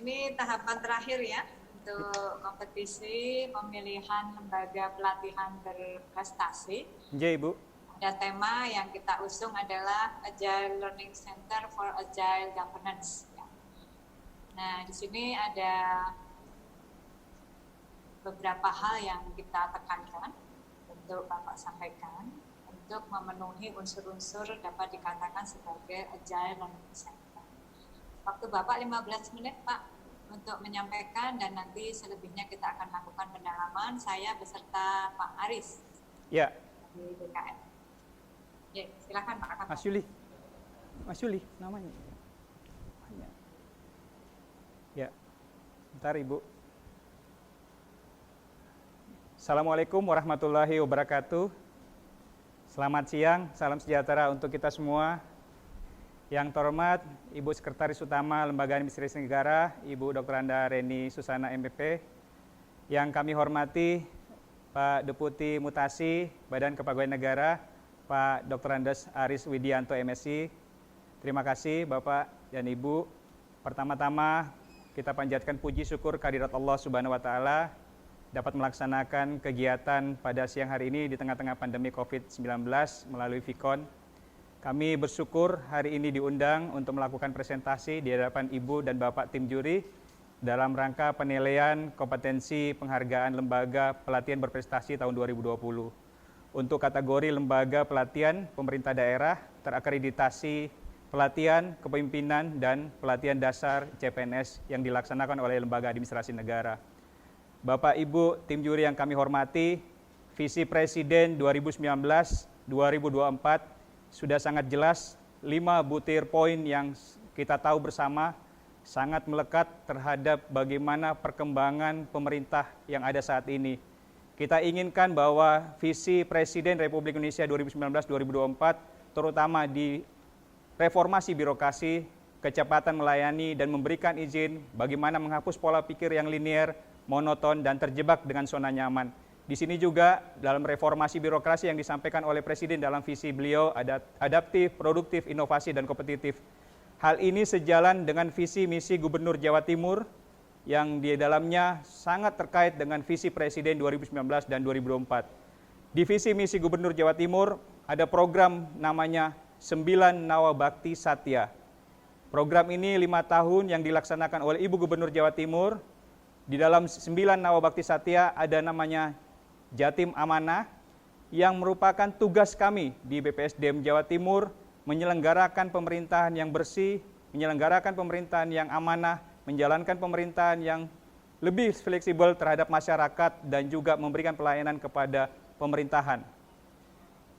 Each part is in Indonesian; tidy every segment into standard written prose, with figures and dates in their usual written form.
Ini tahapan terakhir ya untuk kompetisi pemilihan lembaga pelatihan berprestasi. Ya, Ibu. Ada tema yang kita usung adalah Agile Learning Center for Agile Governance. Nah, di sini ada beberapa hal yang kita tekankan untuk Bapak sampaikan untuk memenuhi unsur-unsur dapat dikatakan sebagai Agile Learning Center. Waktu Bapak 15 menit, Pak, untuk menyampaikan, dan nanti selebihnya kita akan lakukan pendalaman. Saya beserta Pak Aris. Ya. Di BKN. Ya, silakan Pak Kapten. Mas Yuli namanya. Ya. Bentar, Ibu. Assalamualaikum warahmatullahi wabarakatuh. Selamat siang, salam sejahtera untuk kita semua. Yang terhormat Ibu Sekretaris Utama Lembaga Administrasi Negara, Ibu Dr. Anda Reni Susana MPP. Yang kami hormati Pak Deputi Mutasi Badan Kepegawaian Negara, Pak Dr. Andes Aris Widianto MSI. Terima kasih Bapak dan Ibu. Pertama-tama kita panjatkan puji syukur kehadirat Allah Subhanahu wa taala dapat melaksanakan kegiatan pada siang hari ini di tengah-tengah pandemi COVID-19 melalui Vicon. Kami bersyukur hari ini diundang untuk melakukan presentasi di hadapan Ibu dan Bapak tim juri dalam rangka penilaian kompetensi penghargaan lembaga pelatihan berprestasi tahun 2020. Untuk kategori lembaga pelatihan pemerintah daerah terakreditasi pelatihan kepemimpinan dan pelatihan dasar CPNS yang dilaksanakan oleh Lembaga Administrasi Negara. Bapak Ibu tim juri yang kami hormati, visi Presiden 2019-2024 sudah sangat jelas, 5 butir poin yang kita tahu bersama sangat melekat terhadap bagaimana perkembangan pemerintah yang ada saat ini. Kita inginkan bahwa visi Presiden Republik Indonesia 2019-2024 terutama di reformasi birokrasi, kecepatan melayani dan memberikan izin, bagaimana menghapus pola pikir yang linier, monoton dan terjebak dengan zona nyaman. Di sini juga dalam reformasi birokrasi yang disampaikan oleh Presiden dalam visi beliau adaptif, produktif, inovasi dan kompetitif. Hal ini sejalan dengan visi misi Gubernur Jawa Timur yang di dalamnya sangat terkait dengan visi Presiden 2019 dan 2024. Di visi misi Gubernur Jawa Timur ada program namanya 9 Nawabakti Satya. Program ini 5 tahun yang dilaksanakan oleh Ibu Gubernur Jawa Timur. Di dalam 9 Nawabakti Satya ada namanya Jatim Amanah yang merupakan tugas kami di BPSDM Jawa Timur menyelenggarakan pemerintahan yang bersih, menyelenggarakan pemerintahan yang amanah, menjalankan pemerintahan yang lebih fleksibel terhadap masyarakat dan juga memberikan pelayanan kepada pemerintahan.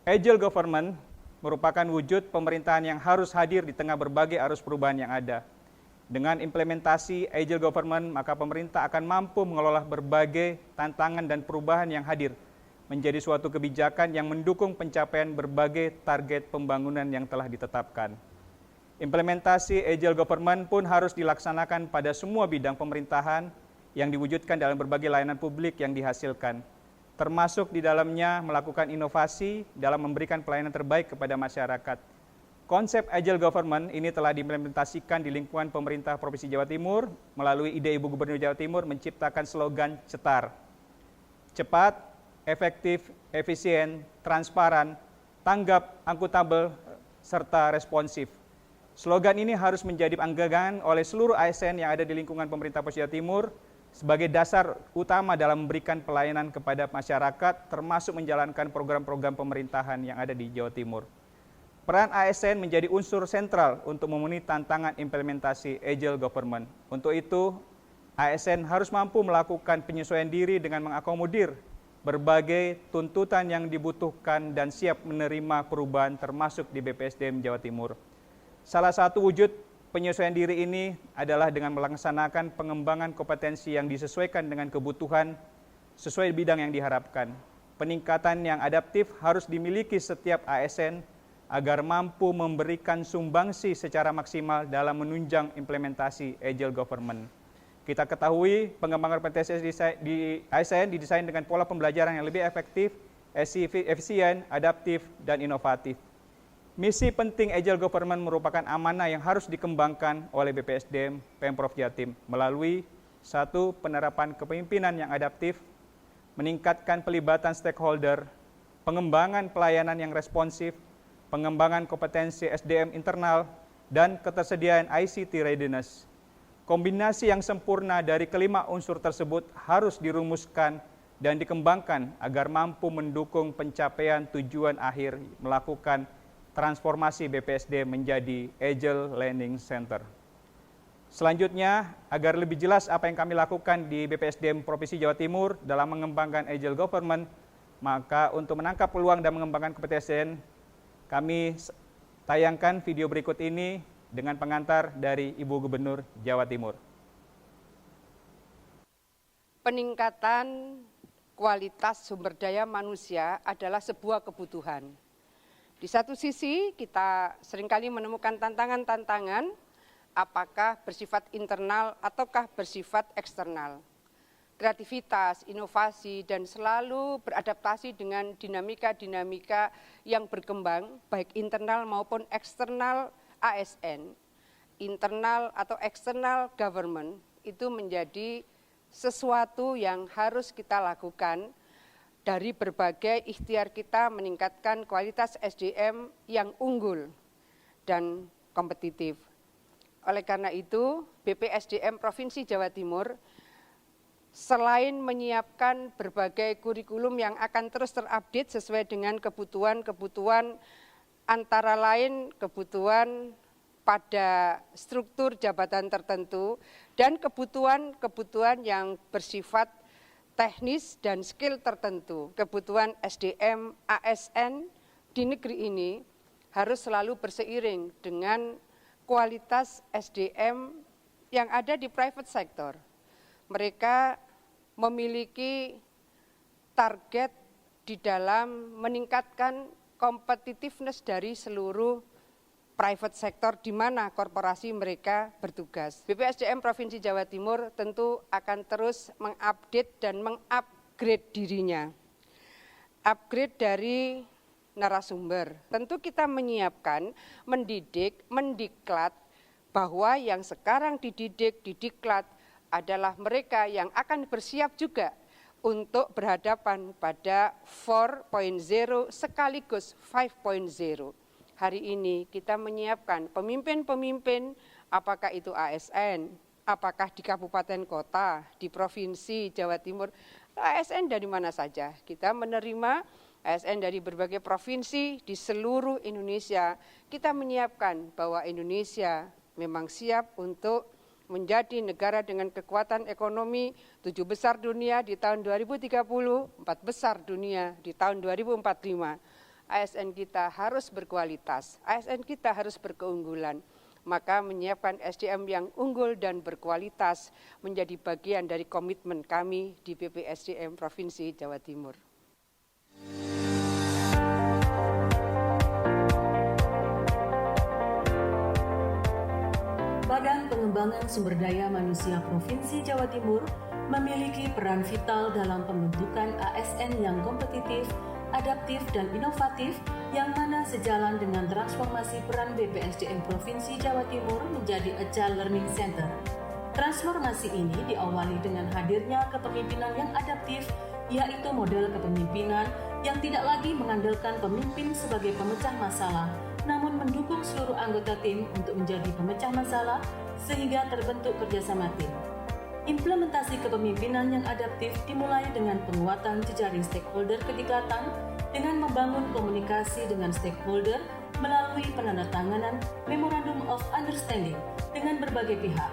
Agile Government merupakan wujud pemerintahan yang harus hadir di tengah berbagai arus perubahan yang ada. Dengan implementasi Agile Government, maka pemerintah akan mampu mengelola berbagai tantangan dan perubahan yang hadir menjadi suatu kebijakan yang mendukung pencapaian berbagai target pembangunan yang telah ditetapkan. Implementasi Agile Government pun harus dilaksanakan pada semua bidang pemerintahan yang diwujudkan dalam berbagai layanan publik yang dihasilkan, termasuk di dalamnya melakukan inovasi dalam memberikan pelayanan terbaik kepada masyarakat. Konsep Agile Government ini telah diimplementasikan di lingkungan pemerintah Provinsi Jawa Timur melalui ide Ibu Gubernur Jawa Timur menciptakan slogan CETAR. Cepat, efektif, efisien, transparan, tanggap, akuntabel, serta responsif. Slogan ini harus menjadi pegangan oleh seluruh ASN yang ada di lingkungan pemerintah Provinsi Jawa Timur sebagai dasar utama dalam memberikan pelayanan kepada masyarakat termasuk menjalankan program-program pemerintahan yang ada di Jawa Timur. Peran ASN menjadi unsur sentral untuk memenuhi tantangan implementasi Agile Government. Untuk itu, ASN harus mampu melakukan penyesuaian diri dengan mengakomodir berbagai tuntutan yang dibutuhkan dan siap menerima perubahan termasuk di BPSDM Jawa Timur. Salah satu wujud penyesuaian diri ini adalah dengan melaksanakan pengembangan kompetensi yang disesuaikan dengan kebutuhan sesuai bidang yang diharapkan. Peningkatan yang adaptif harus dimiliki setiap ASN agar mampu memberikan sumbangsi secara maksimal dalam menunjang implementasi Agile Government. Kita ketahui pengembangan kompetensi di ASN didesain dengan pola pembelajaran yang lebih efektif, efisien, adaptif, dan inovatif. Misi penting Agile Government merupakan amanah yang harus dikembangkan oleh BPSDM Pemprov Jatim melalui 1. Penerapan kepemimpinan yang adaptif, meningkatkan pelibatan stakeholder, pengembangan pelayanan yang responsif, pengembangan kompetensi SDM internal, dan ketersediaan ICT readiness. Kombinasi yang sempurna dari kelima unsur tersebut harus dirumuskan dan dikembangkan agar mampu mendukung pencapaian tujuan akhir melakukan transformasi BPSD menjadi Agile Learning Center. Selanjutnya, agar lebih jelas apa yang kami lakukan di BPSDM Provinsi Jawa Timur dalam mengembangkan Agile Government, maka untuk menangkap peluang dan mengembangkan kompetensi, kami tayangkan video berikut ini dengan pengantar dari Ibu Gubernur Jawa Timur. Peningkatan kualitas sumber daya manusia adalah sebuah kebutuhan. Di satu sisi kita seringkali menemukan tantangan-tantangan apakah bersifat internal ataukah bersifat eksternal. Kreativitas, inovasi, dan selalu beradaptasi dengan dinamika-dinamika yang berkembang baik internal maupun eksternal ASN, internal atau eksternal government itu menjadi sesuatu yang harus kita lakukan dari berbagai ikhtiar kita meningkatkan kualitas SDM yang unggul dan kompetitif. Oleh karena itu, BPSDM Provinsi Jawa Timur selain menyiapkan berbagai kurikulum yang akan terus terupdate sesuai dengan kebutuhan-kebutuhan antara lain kebutuhan pada struktur jabatan tertentu dan kebutuhan-kebutuhan yang bersifat teknis dan skill tertentu. Kebutuhan SDM ASN di negeri ini harus selalu berseiring dengan kualitas SDM yang ada di private sector. Mereka memiliki target di dalam meningkatkan competitiveness dari seluruh private sector di mana korporasi mereka bertugas. BPSDM Provinsi Jawa Timur tentu akan terus mengupdate dan mengupgrade dirinya. Upgrade dari narasumber. Tentu kita menyiapkan, mendidik, mendiklat bahwa yang sekarang dididik, didiklat adalah mereka yang akan bersiap juga untuk berhadapan pada 4.0 sekaligus 5.0. Hari ini kita menyiapkan pemimpin-pemimpin, apakah itu ASN, apakah di kabupaten kota, di provinsi Jawa Timur, ASN dari mana saja. Kita menerima ASN dari berbagai provinsi di seluruh Indonesia. Kita menyiapkan bahwa Indonesia memang siap untuk menjadi negara dengan kekuatan ekonomi 7 besar dunia di tahun 2030, 4 besar dunia di tahun 2045. ASN kita harus berkualitas, ASN kita harus berkeunggulan. Maka menyiapkan SDM yang unggul dan berkualitas menjadi bagian dari komitmen kami di BPSDM Provinsi Jawa Timur. Badan Pengembangan Sumber Daya Manusia Provinsi Jawa Timur memiliki peran vital dalam pembentukan ASN yang kompetitif, adaptif, dan inovatif yang mana sejalan dengan transformasi peran BPSDM Provinsi Jawa Timur menjadi Agile Learning Center. Transformasi ini diawali dengan hadirnya kepemimpinan yang adaptif, yaitu model kepemimpinan yang tidak lagi mengandalkan pemimpin sebagai pemecah masalah, namun mendukung seluruh anggota tim untuk menjadi pemecah masalah sehingga terbentuk kerjasama tim. Implementasi kepemimpinan yang adaptif dimulai dengan penguatan jejaring stakeholder kedikatan dengan membangun komunikasi dengan stakeholder melalui penandatanganan Memorandum of Understanding dengan berbagai pihak.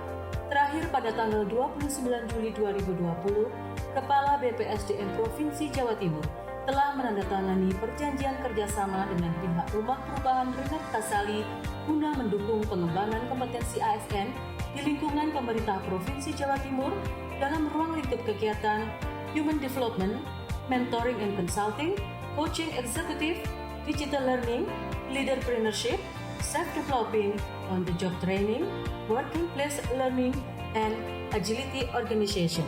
Terakhir pada tanggal 29 Juli 2020, Kepala BPSDM Provinsi Jawa Timur telah menandatangani perjanjian kerjasama dengan pihak Rumah Perubahan Renat Kasali guna mendukung pengembangan kompetensi ASN di lingkungan pemerintah Provinsi Jawa Timur dalam ruang lingkup kegiatan Human Development, Mentoring and Consulting, Coaching Executive, Digital Learning, Leaderpreneurship, Self-Developing, On-the-Job Training, Working Place Learning, and Agility Organization.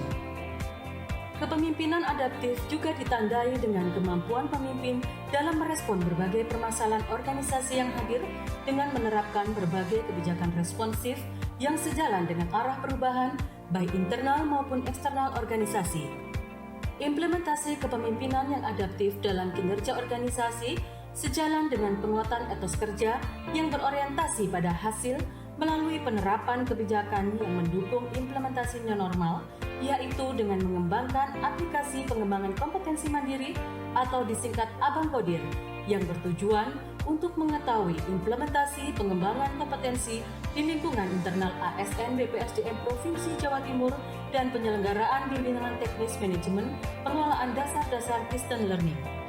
Kepemimpinan adaptif juga ditandai dengan kemampuan pemimpin dalam merespon berbagai permasalahan organisasi yang hadir dengan menerapkan berbagai kebijakan responsif yang sejalan dengan arah perubahan baik internal maupun eksternal organisasi. Implementasi kepemimpinan yang adaptif dalam kinerja organisasi sejalan dengan penguatan etos kerja yang berorientasi pada hasil melalui penerapan kebijakan yang mendukung implementasi new normal, yaitu dengan mengembangkan aplikasi pengembangan kompetensi mandiri atau disingkat Abang Kodir, yang bertujuan untuk mengetahui implementasi pengembangan kompetensi di lingkungan internal ASN BPSDM Provinsi Jawa Timur dan penyelenggaraan bimbingan teknis manajemen pengelolaan dasar-dasar distance learning.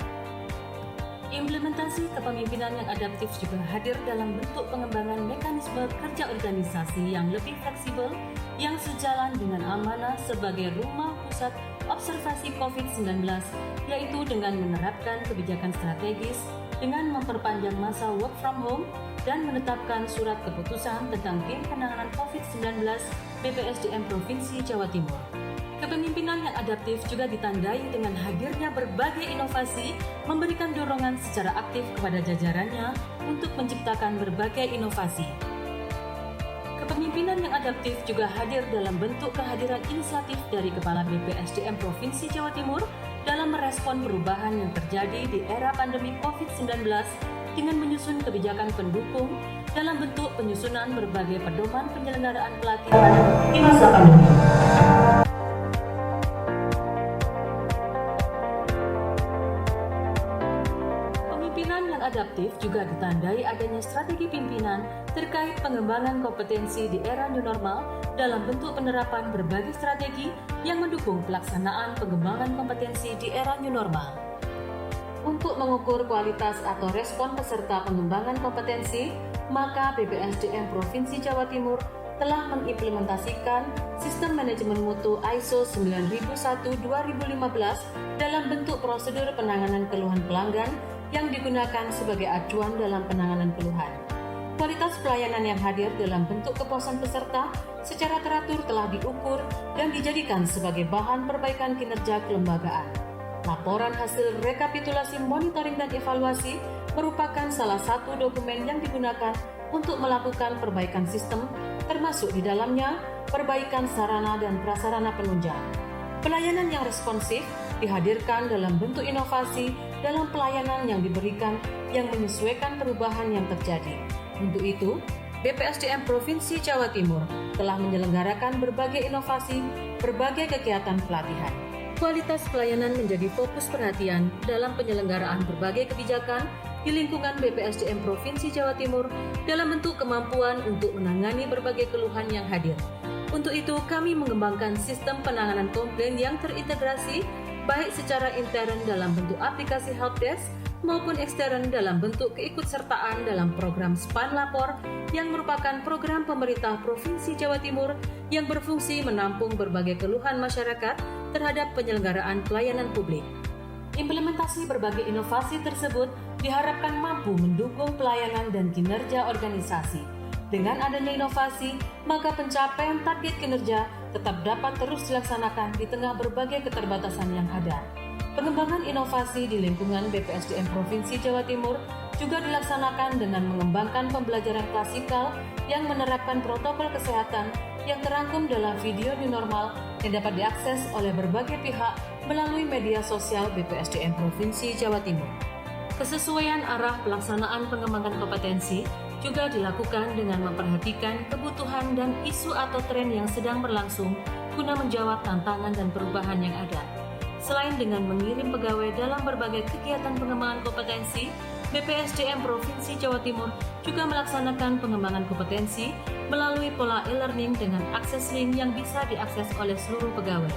Implementasi kepemimpinan yang adaptif juga hadir dalam bentuk pengembangan mekanisme kerja organisasi yang lebih fleksibel yang sejalan dengan amanah sebagai rumah pusat observasi COVID-19, yaitu dengan menerapkan kebijakan strategis dengan memperpanjang masa work from home dan menetapkan surat keputusan tentang tim penanganan COVID-19 BPSDM Provinsi Jawa Timur. Kepemimpinan yang adaptif juga ditandai dengan hadirnya berbagai inovasi, memberikan dorongan secara aktif kepada jajarannya untuk menciptakan berbagai inovasi. Kepemimpinan yang adaptif juga hadir dalam bentuk kehadiran inisiatif dari Kepala BPSDM Provinsi Jawa Timur dalam merespon perubahan yang terjadi di era pandemi COVID-19 dengan menyusun kebijakan pendukung dalam bentuk penyusunan berbagai pedoman penyelenggaraan pelatihan di masa pandemi. Adaptif juga ditandai adanya strategi pimpinan terkait pengembangan kompetensi di era new normal dalam bentuk penerapan berbagai strategi yang mendukung pelaksanaan pengembangan kompetensi di era new normal. Untuk mengukur kualitas atau respon peserta pengembangan kompetensi, maka BPSDM Provinsi Jawa Timur telah mengimplementasikan sistem manajemen mutu ISO 9001-2015 dalam bentuk prosedur penanganan keluhan pelanggan yang digunakan sebagai acuan dalam penanganan keluhan. Kualitas pelayanan yang hadir dalam bentuk kepuasan peserta secara teratur telah diukur dan dijadikan sebagai bahan perbaikan kinerja kelembagaan. Laporan hasil rekapitulasi monitoring dan evaluasi merupakan salah satu dokumen yang digunakan untuk melakukan perbaikan sistem, termasuk di dalamnya perbaikan sarana dan prasarana penunjang. Pelayanan yang responsif dihadirkan dalam bentuk inovasi dalam pelayanan yang diberikan yang menyesuaikan perubahan yang terjadi. Untuk itu, BPSDM Provinsi Jawa Timur telah menyelenggarakan berbagai inovasi, berbagai kegiatan pelatihan. Kualitas pelayanan menjadi fokus perhatian dalam penyelenggaraan berbagai kebijakan di lingkungan BPSDM Provinsi Jawa Timur dalam bentuk kemampuan untuk menangani berbagai keluhan yang hadir. Untuk itu, kami mengembangkan sistem penanganan komplain yang terintegrasi baik secara intern dalam bentuk aplikasi helpdesk maupun ekstern dalam bentuk keikutsertaan dalam program SPAN Lapor yang merupakan program pemerintah Provinsi Jawa Timur yang berfungsi menampung berbagai keluhan masyarakat terhadap penyelenggaraan pelayanan publik. Implementasi berbagai inovasi tersebut diharapkan mampu mendukung pelayanan dan kinerja organisasi. Dengan adanya inovasi, maka pencapaian target kinerja tetap dapat terus dilaksanakan di tengah berbagai keterbatasan yang ada. Pengembangan inovasi di lingkungan BPSDM Provinsi Jawa Timur juga dilaksanakan dengan mengembangkan pembelajaran klasikal yang menerapkan protokol kesehatan yang terangkum dalam video new normal yang dapat diakses oleh berbagai pihak melalui media sosial BPSDM Provinsi Jawa Timur. Kesesuaian arah pelaksanaan pengembangan kompetensi juga dilakukan dengan memperhatikan kebutuhan dan isu atau tren yang sedang berlangsung guna menjawab tantangan dan perubahan yang ada. Selain dengan mengirim pegawai dalam berbagai kegiatan pengembangan kompetensi, BPSDM Provinsi Jawa Timur juga melaksanakan pengembangan kompetensi melalui pola e-learning dengan akses link yang bisa diakses oleh seluruh pegawai.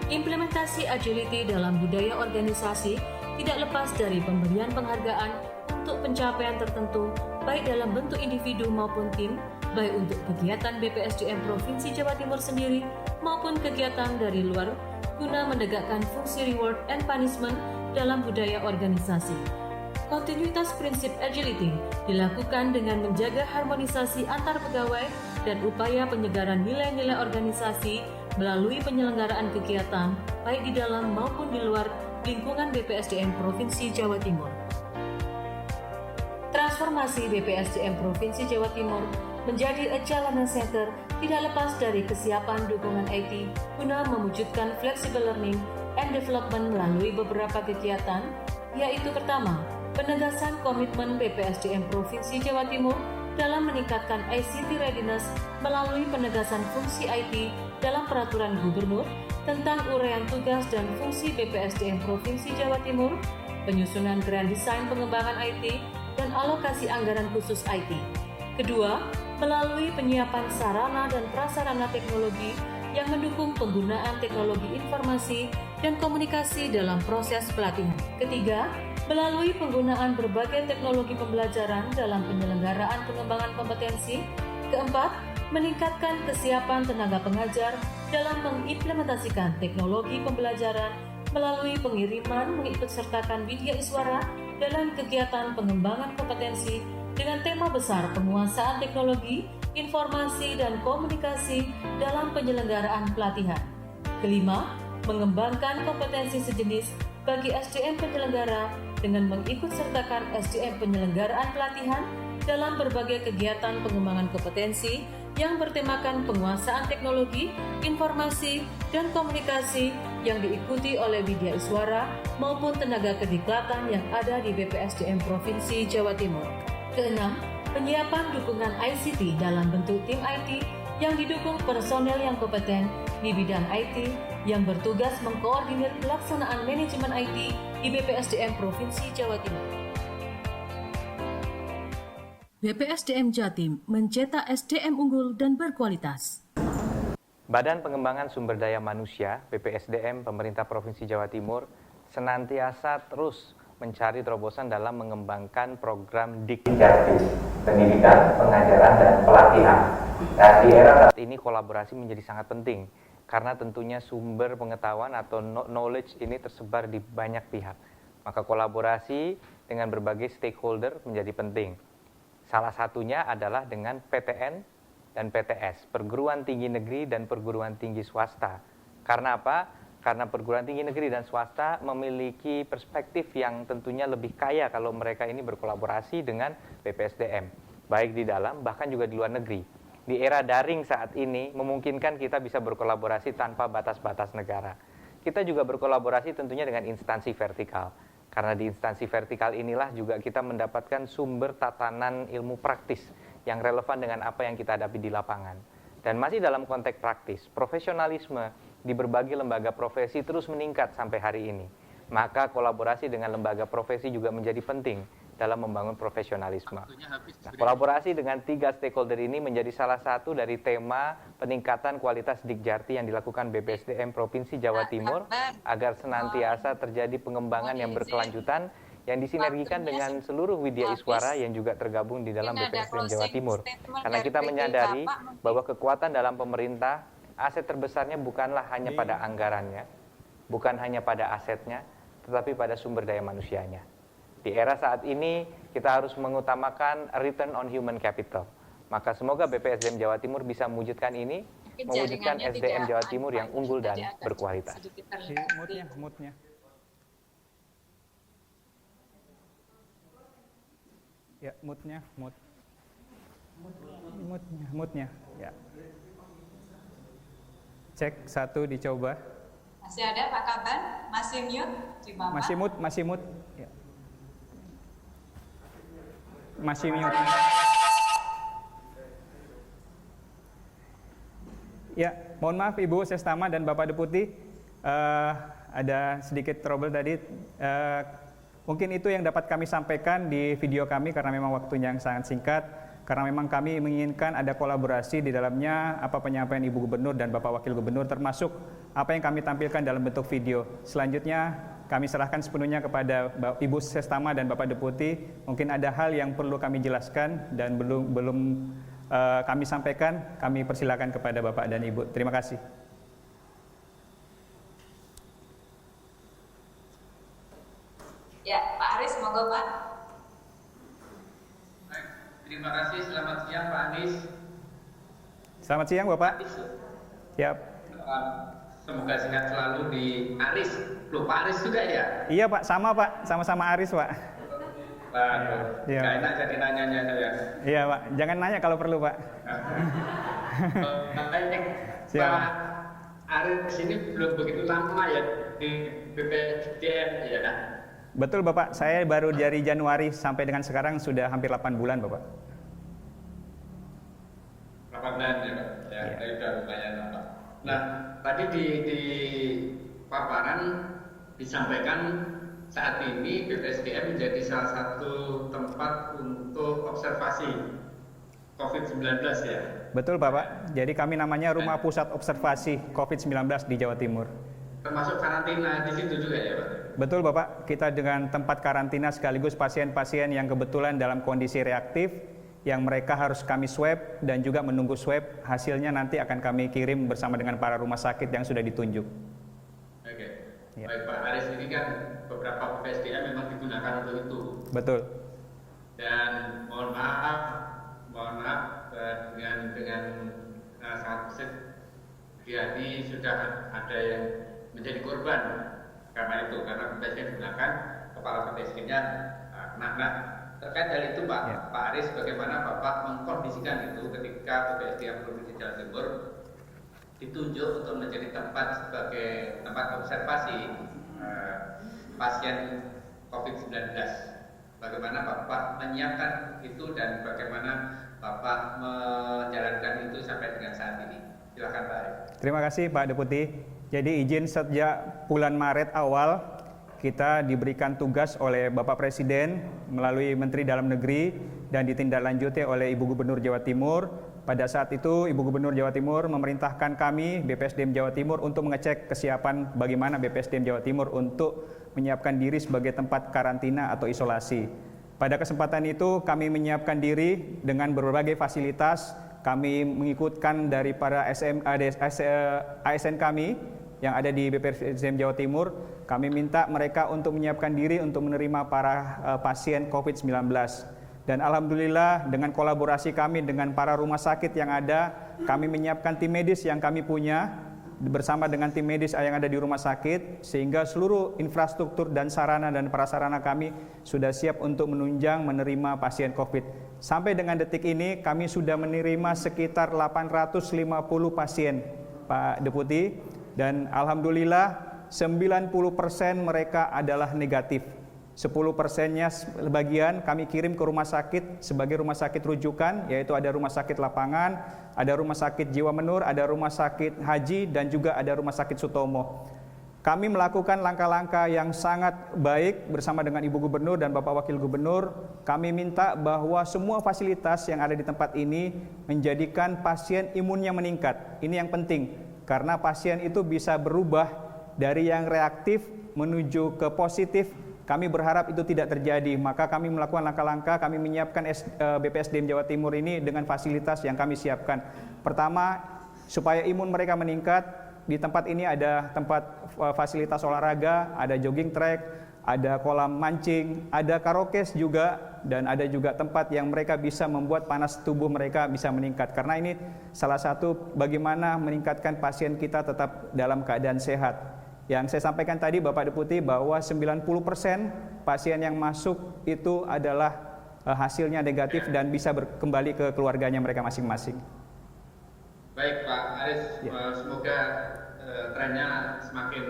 Implementasi agility dalam budaya organisasi tidak lepas dari pemberian penghargaan untuk pencapaian tertentu, baik dalam bentuk individu maupun tim, baik untuk kegiatan BPSDM Provinsi Jawa Timur sendiri maupun kegiatan dari luar, guna menegakkan fungsi reward and punishment dalam budaya organisasi. Kontinuitas prinsip agility dilakukan dengan menjaga harmonisasi antar pegawai dan upaya penyegaran nilai-nilai organisasi melalui penyelenggaraan kegiatan baik di dalam maupun di luar lingkungan BPSDM Provinsi Jawa Timur. Transformasi BPSDM Provinsi Jawa Timur menjadi Agile Learning Center tidak lepas dari kesiapan dukungan IT guna mewujudkan flexible learning and development melalui beberapa kegiatan, yaitu pertama, penegasan komitmen BPSDM Provinsi Jawa Timur dalam meningkatkan ICT readiness melalui penegasan fungsi IT dalam peraturan gubernur tentang uraian tugas dan fungsi BPSDM Provinsi Jawa Timur, penyusunan grand design pengembangan IT, dan alokasi anggaran khusus IT. Kedua, melalui penyiapan sarana dan prasarana teknologi yang mendukung penggunaan teknologi informasi dan komunikasi dalam proses pelatihan. Ketiga, melalui penggunaan berbagai teknologi pembelajaran dalam penyelenggaraan pengembangan kompetensi. Keempat, meningkatkan kesiapan tenaga pengajar dalam mengimplementasikan teknologi pembelajaran melalui pengiriman mengikutsertakan Widya Iswara dalam kegiatan pengembangan kompetensi dengan tema besar penguasaan teknologi, informasi, dan komunikasi dalam penyelenggaraan pelatihan. Kelima, mengembangkan kompetensi sejenis bagi SDM penyelenggara dengan mengikutsertakan SDM penyelenggaraan pelatihan dalam berbagai kegiatan pengembangan kompetensi yang bertemakan penguasaan teknologi, informasi, dan komunikasi yang diikuti oleh Widya Iswara maupun tenaga kediklatan yang ada di BPSDM Provinsi Jawa Timur. Keenam, penyiapan dukungan ICT dalam bentuk tim IT yang didukung personel yang kompeten di bidang IT yang bertugas mengkoordinir pelaksanaan manajemen IT di BPSDM Provinsi Jawa Timur. BPSDM Jatim mencetak SDM unggul dan berkualitas. Badan Pengembangan Sumber Daya Manusia (BPSDM) Pemerintah Provinsi Jawa Timur senantiasa terus mencari terobosan dalam mengembangkan program Dikjati, pendidikan, pengajaran, dan pelatihan. Nah, di era saat ini kolaborasi menjadi sangat penting karena tentunya sumber pengetahuan atau knowledge ini tersebar di banyak pihak. Maka kolaborasi dengan berbagai stakeholder menjadi penting. Salah satunya adalah dengan PTN dan PTS, perguruan tinggi negeri dan perguruan tinggi swasta. Karena apa? Karena perguruan tinggi negeri dan swasta memiliki perspektif yang tentunya lebih kaya kalau mereka ini berkolaborasi dengan BPSDM, baik di dalam bahkan juga di luar negeri. Di era daring saat ini memungkinkan kita bisa berkolaborasi tanpa batas-batas negara. Kita juga berkolaborasi tentunya dengan instansi vertikal. Karena di instansi vertikal inilah juga kita mendapatkan sumber tatanan ilmu praktis yang relevan dengan apa yang kita hadapi di lapangan. Dan masih dalam konteks praktis, profesionalisme di berbagai lembaga profesi terus meningkat sampai hari ini. Maka kolaborasi dengan lembaga profesi juga menjadi penting dalam membangun profesionalisme. Nah, kolaborasi dengan 3 stakeholder ini menjadi salah satu dari tema peningkatan kualitas Dikjati yang dilakukan BPSDM Provinsi Jawa Timur agar senantiasa terjadi pengembangan yang berkelanjutan yang disinergikan dengan seluruh Widya Iswara yang juga tergabung di dalam BPSDM Jawa Timur. Karena kita menyadari bahwa kekuatan dalam pemerintah, aset terbesarnya bukanlah hanya pada anggarannya, bukan hanya pada asetnya, tetapi pada sumber daya manusianya. Di era saat ini, kita harus mengutamakan return on human capital. Maka semoga BPSDM Jawa Timur bisa mewujudkan ini, mewujudkan SDM Jawa Timur yang unggul dan berkualitas. Moodnya. Ya, moodnya. Ya. Cek 1 dicoba. Masih ada Pak Kaban? Masih mute? Coba, Masih mute. Ya. Masih mute. Ya, mohon maaf Ibu Sestama dan Bapak Deputi, ada sedikit trouble tadi. Mungkin itu yang dapat kami sampaikan di video kami karena memang waktunya yang sangat singkat. Karena memang kami menginginkan ada kolaborasi di dalamnya apa penyampaian Ibu Gubernur dan Bapak Wakil Gubernur termasuk apa yang kami tampilkan dalam bentuk video. Selanjutnya kami serahkan sepenuhnya kepada Ibu Sestama dan Bapak Deputi. Mungkin ada hal yang perlu kami jelaskan dan belum kami sampaikan, kami persilakan kepada Bapak dan Ibu. Terima kasih. Ya, Pak Aris, monggo Pak. Baik, terima kasih. Selamat siang Pak Anies. Selamat siang Bapak. Siap. Semoga sehat selalu di Aris. Loh, Pak Aris juga ya? Iya Pak, sama Pak, sama-sama Aris Pak. Waduh, Iya. nggak enak jadi nanyanya saya. Iya Pak, jangan nanya kalau perlu Pak. Siap. Pak Aris ini belum begitu lama ya di BPSDM ya? Betul Bapak, saya baru dari Januari sampai dengan sekarang sudah hampir 8 bulan Bapak. 8 bulan ya Pak? Ya, Iya. udah lumayan lama. Nah, tadi di paparan disampaikan saat ini BPSDM menjadi salah satu tempat untuk observasi COVID-19 ya? Betul Bapak, jadi kami namanya Rumah Pusat Observasi COVID-19 di Jawa Timur. Termasuk karantina di situ juga ya Pak? Betul Bapak, kita dengan tempat karantina sekaligus pasien-pasien yang kebetulan dalam kondisi reaktif, yang mereka harus kami swab dan juga menunggu swab, hasilnya nanti akan kami kirim bersama dengan para rumah sakit yang sudah ditunjuk. Oke, Ya. baik Pak Aris, ini kan beberapa BPSDM memang digunakan untuk itu. Betul. Dan mohon maaf dengan sangat berhati sudah ada yang menjadi korban karena itu, karena BPSDM digunakan, kepala BPSDM-nya kena. Terkait hal itu Pak, Ya. Pak Aris, bagaimana Bapak mengkondisikan itu ketika BPSDM Provinsi Jawa Timur ditunjuk untuk menjadi tempat sebagai tempat observasi pasien COVID-19. Bagaimana Bapak menyiapkan itu dan bagaimana Bapak menjalankan itu sampai dengan saat ini? Silakan Pak Aris. Terima kasih Pak Deputi. Jadi izin sejak bulan Maret awal kita diberikan tugas oleh Bapak Presiden melalui Menteri Dalam Negeri dan ditindaklanjuti oleh Ibu Gubernur Jawa Timur. Pada saat itu Ibu Gubernur Jawa Timur memerintahkan kami BPSDM Jawa Timur untuk mengecek kesiapan bagaimana BPSDM Jawa Timur untuk menyiapkan diri sebagai tempat karantina atau isolasi. Pada kesempatan itu kami menyiapkan diri dengan berbagai fasilitas. Kami mengikutkan dari para ASN kami yang ada di BPSDM Jawa Timur. Kami minta mereka untuk menyiapkan diri untuk menerima para pasien COVID-19. Dan alhamdulillah dengan kolaborasi kami dengan para rumah sakit yang ada, kami menyiapkan tim medis yang kami punya bersama dengan tim medis yang ada di rumah sakit, sehingga seluruh infrastruktur dan sarana dan prasarana kami sudah siap untuk menunjang menerima pasien COVID. Sampai dengan detik ini kami sudah menerima sekitar 850 pasien, Pak Deputi, dan alhamdulillah 90% mereka adalah negatif. 10%-nya sebagian kami kirim ke rumah sakit sebagai rumah sakit rujukan, yaitu ada rumah sakit lapangan, ada rumah sakit Jiwa Menur, ada rumah sakit Haji, dan juga ada rumah sakit Sutomo. Kami melakukan langkah-langkah yang sangat baik bersama dengan Ibu Gubernur dan Bapak Wakil Gubernur. Kami minta bahwa semua fasilitas yang ada di tempat ini menjadikan pasien imunnya meningkat. Ini yang penting, karena pasien itu bisa berubah dari yang reaktif menuju ke positif. Kami berharap itu tidak terjadi, maka kami melakukan langkah-langkah, kami menyiapkan BPSDM Jawa Timur ini dengan fasilitas yang kami siapkan. Pertama, supaya imun mereka meningkat, di tempat ini ada tempat fasilitas olahraga, ada jogging track, ada kolam mancing, ada karaoke juga, dan ada juga tempat yang mereka bisa membuat panas tubuh mereka bisa meningkat. Karena ini salah satu bagaimana meningkatkan pasien kita tetap dalam keadaan sehat. Yang saya sampaikan tadi Bapak Deputi bahwa 90% pasien yang masuk itu adalah hasilnya negatif dan bisa kembali ke keluarganya mereka masing-masing. Baik Pak Aris, Ya. semoga trennya semakin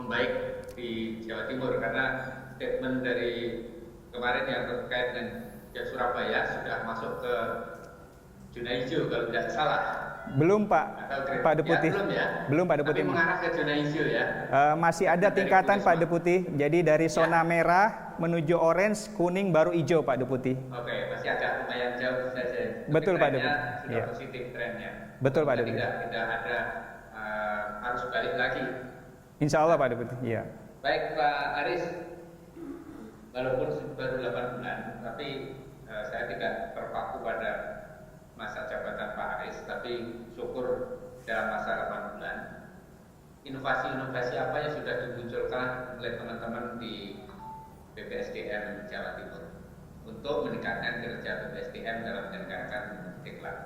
membaik di Jawa Timur, karena statement dari kemarin yang terkait dengan Surabaya sudah masuk ke zona hijau kalau tidak salah. Belum Pak Deputi. Ya, Belum Pak Deputi. Tapi mengarah ke zona hijau ya. Masih ada tingkatan Pak Deputi. Jadi dari zona merah menuju orange, kuning, baru hijau Pak Deputi. Oke, masih agak lumayan jauh saja. Betul, Pak Deputi. Deputi. Sudah Iya. positif trennya. Betul, Pak Deputi. Tidak ada harus balik lagi. Insya Allah Pak Deputi. Iya. Baik Pak Aris, walaupun baru 8 bulan, tapi saya tidak terpaku pada masa jabatan Pak Aris, tapi syukur dalam masa 8 bulan inovasi-inovasi apa yang sudah dimunculkan oleh teman-teman di BPSDM Jawa Timur untuk meningkatkan kinerja BPSDM dalam menyelenggarakan diklat.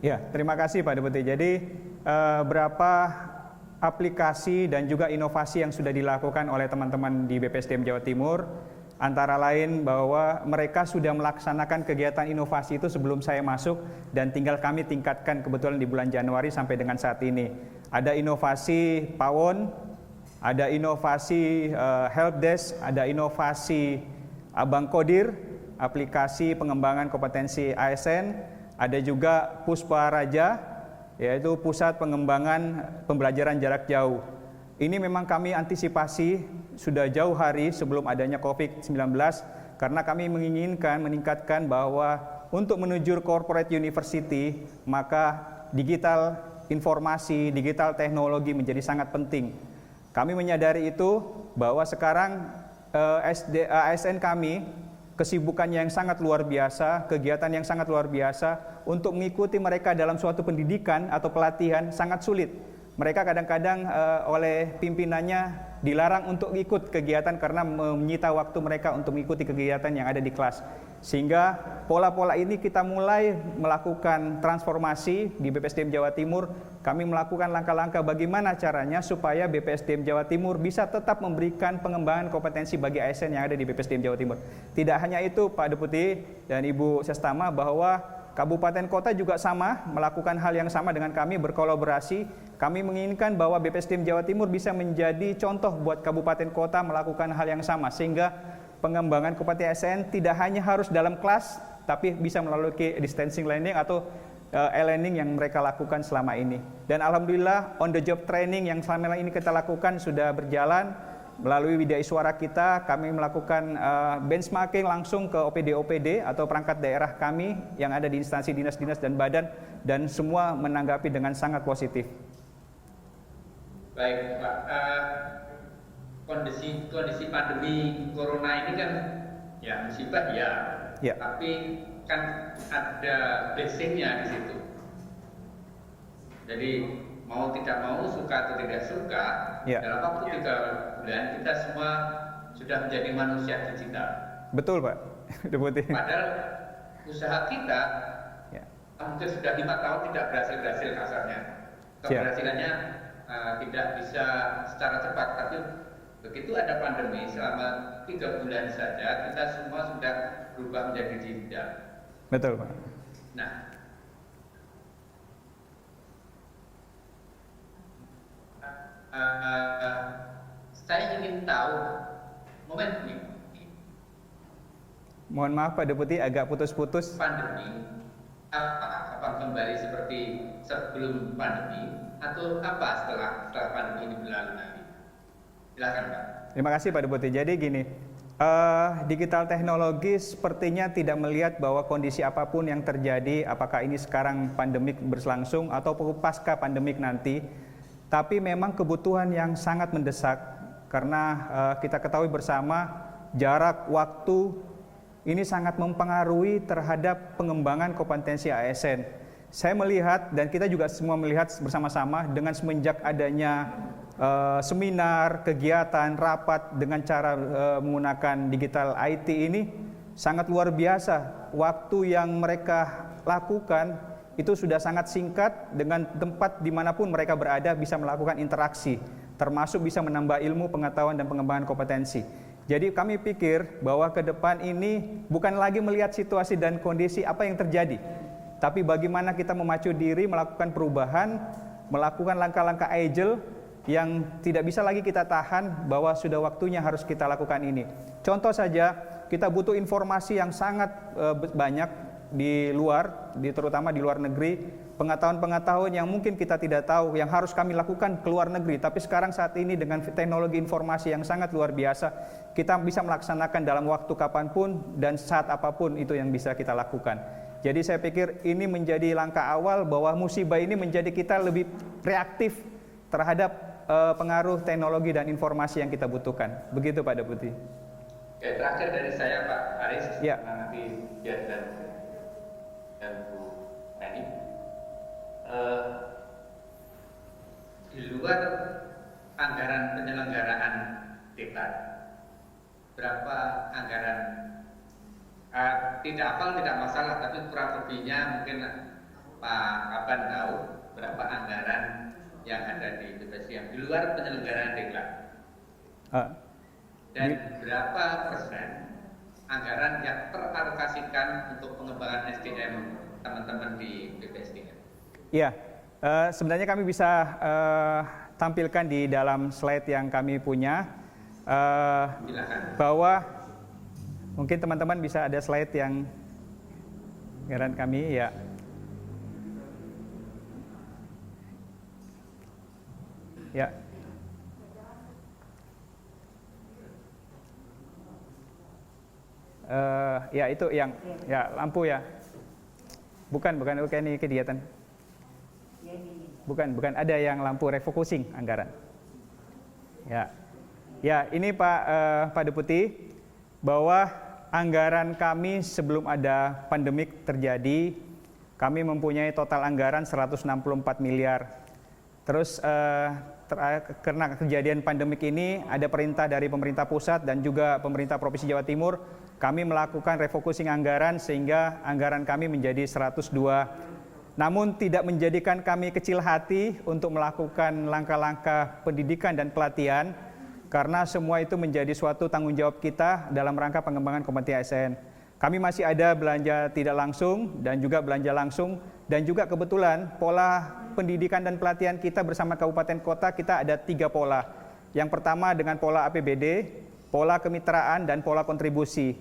Ya, terima kasih Pak Deputi. Jadi berapa aplikasi dan juga inovasi yang sudah dilakukan oleh teman-teman di BPSDM Jawa Timur. Antara lain bahwa mereka sudah melaksanakan kegiatan inovasi itu sebelum saya masuk dan tinggal kami tingkatkan kebetulan di bulan Januari sampai dengan saat ini. Ada inovasi PAWON, ada inovasi helpdesk, ada inovasi Abang Kodir, aplikasi pengembangan kompetensi ASN, ada juga Puspa Raja, yaitu pusat pengembangan pembelajaran jarak jauh. Ini memang kami antisipasi sudah jauh hari sebelum adanya COVID-19 karena kami menginginkan meningkatkan bahwa untuk menuju corporate university maka digital informasi, digital teknologi menjadi sangat penting. Kami menyadari itu bahwa sekarang ASN kami kesibukannya yang sangat luar biasa, kegiatan yang sangat luar biasa untuk mengikuti mereka dalam suatu pendidikan atau pelatihan sangat sulit. Mereka kadang-kadang oleh pimpinannya dilarang untuk ikut kegiatan karena menyita waktu mereka untuk mengikuti kegiatan yang ada di kelas. Sehingga pola-pola ini kita mulai melakukan transformasi di BPSDM Jawa Timur. Kami melakukan langkah-langkah bagaimana caranya supaya BPSDM Jawa Timur bisa tetap memberikan pengembangan kompetensi bagi ASN yang ada di BPSDM Jawa Timur. Tidak hanya itu Pak Deputi dan Ibu Sestama, bahwa kabupaten kota juga sama melakukan hal yang sama dengan kami, berkolaborasi. Kami menginginkan bahwa BPSDM Jawa Timur bisa menjadi contoh buat kabupaten kota melakukan hal yang sama, sehingga pengembangan kompetensi ASN tidak hanya harus dalam kelas, tapi bisa melalui distancing learning atau e-learning yang mereka lakukan selama ini. Dan alhamdulillah on the job training yang selama ini kita lakukan sudah berjalan. Melalui Widya Iswara kita, kami melakukan benchmarking langsung ke OPD-OPD atau perangkat daerah kami yang ada di instansi dinas-dinas dan badan, dan semua menanggapi dengan sangat positif. Baik Pak, kondisi pandemi corona ini kan ya musibah ya, tapi kan ada blessing-nya di situ. Jadi mau tidak mau, suka atau tidak suka, dalam waktu 3 bulan kita semua sudah menjadi manusia digital. Betul Pak Deputi. Padahal usaha kita hampir sudah 5 tahun tidak berhasil kasarnya. Keberhasilannya tidak bisa secara cepat, tapi begitu ada pandemi selama 3 bulan saja kita semua sudah berubah menjadi digital. Betul Pak. Nah, saya ingin tahu momen ini. Mohon maaf Pak Deputi, agak putus-putus. Pandemi, apa kembali seperti sebelum pandemi atau apa setelah pandemi ini berlalu nanti? Silakan Pak. Terima kasih Pak Deputi. Jadi gini, digital teknologi sepertinya tidak melihat bahwa kondisi apapun yang terjadi, apakah ini sekarang pandemik berlangsung atau pasca pandemik nanti, tapi memang kebutuhan yang sangat mendesak karena kita ketahui bersama jarak waktu ini sangat mempengaruhi terhadap pengembangan kompetensi ASN. Saya melihat dan kita juga semua melihat bersama-sama dengan semenjak adanya seminar, kegiatan, rapat dengan cara menggunakan digital IT ini sangat luar biasa. Waktu yang mereka lakukan itu sudah sangat singkat, dengan tempat dimanapun mereka berada bisa melakukan interaksi, termasuk bisa menambah ilmu, pengetahuan, dan pengembangan kompetensi. Jadi kami pikir bahwa ke depan ini bukan lagi melihat situasi dan kondisi apa yang terjadi, tapi bagaimana kita memacu diri, melakukan perubahan, melakukan langkah-langkah agile yang tidak bisa lagi kita tahan, bahwa sudah waktunya harus kita lakukan ini. Contoh saja, kita butuh informasi yang sangat banyak di luar, terutama di luar negeri, pengetahuan-pengetahuan yang mungkin kita tidak tahu, yang harus kami lakukan ke luar negeri. Tapi sekarang saat ini dengan teknologi informasi yang sangat luar biasa, kita bisa melaksanakan dalam waktu kapanpun dan saat apapun itu yang bisa kita lakukan. Jadi saya pikir ini menjadi langkah awal bahwa musibah ini menjadi kita lebih reaktif terhadap pengaruh teknologi dan informasi yang kita butuhkan. Begitu Pak Deputi. Oke, terakhir dari saya Pak Aris, nanti dan Bu Nani. Di luar anggaran penyelenggaraan debat, berapa anggaran? Tidak hafal tidak masalah, tapi kurang lebihnya mungkin Pak Kaban tahu berapa anggaran yang ada di BPSDM di luar penyelenggaraan diklat? Dan berapa persen anggaran yang teralokasikan untuk pengembangan SDM teman-teman di BPSDM? Iya, sebenarnya kami bisa tampilkan di dalam slide yang kami punya, bahwa mungkin teman-teman bisa ada slide yang anggaran kami, ya. Ya. Ya itu yang ya lampu ya. Bukan ini kegiatan. Bukan ada yang lampu refocusing anggaran. Ya. Ya, ini Pak Deputi, bahwa anggaran kami sebelum ada pandemik terjadi, kami mempunyai total anggaran 164 miliar. Terus karena kejadian pandemik ini ada perintah dari pemerintah pusat dan juga pemerintah Provinsi Jawa Timur, kami melakukan refocusing anggaran sehingga anggaran kami menjadi 102. Namun tidak menjadikan kami kecil hati untuk melakukan langkah-langkah pendidikan dan pelatihan, karena semua itu menjadi suatu tanggung jawab kita dalam rangka pengembangan kompetensi ASN. Kami masih ada belanja tidak langsung dan juga belanja langsung, dan juga kebetulan pola pendidikan dan pelatihan kita bersama kabupaten kota, kita ada 3 pola. Yang pertama dengan pola APBD, pola kemitraan, dan pola kontribusi.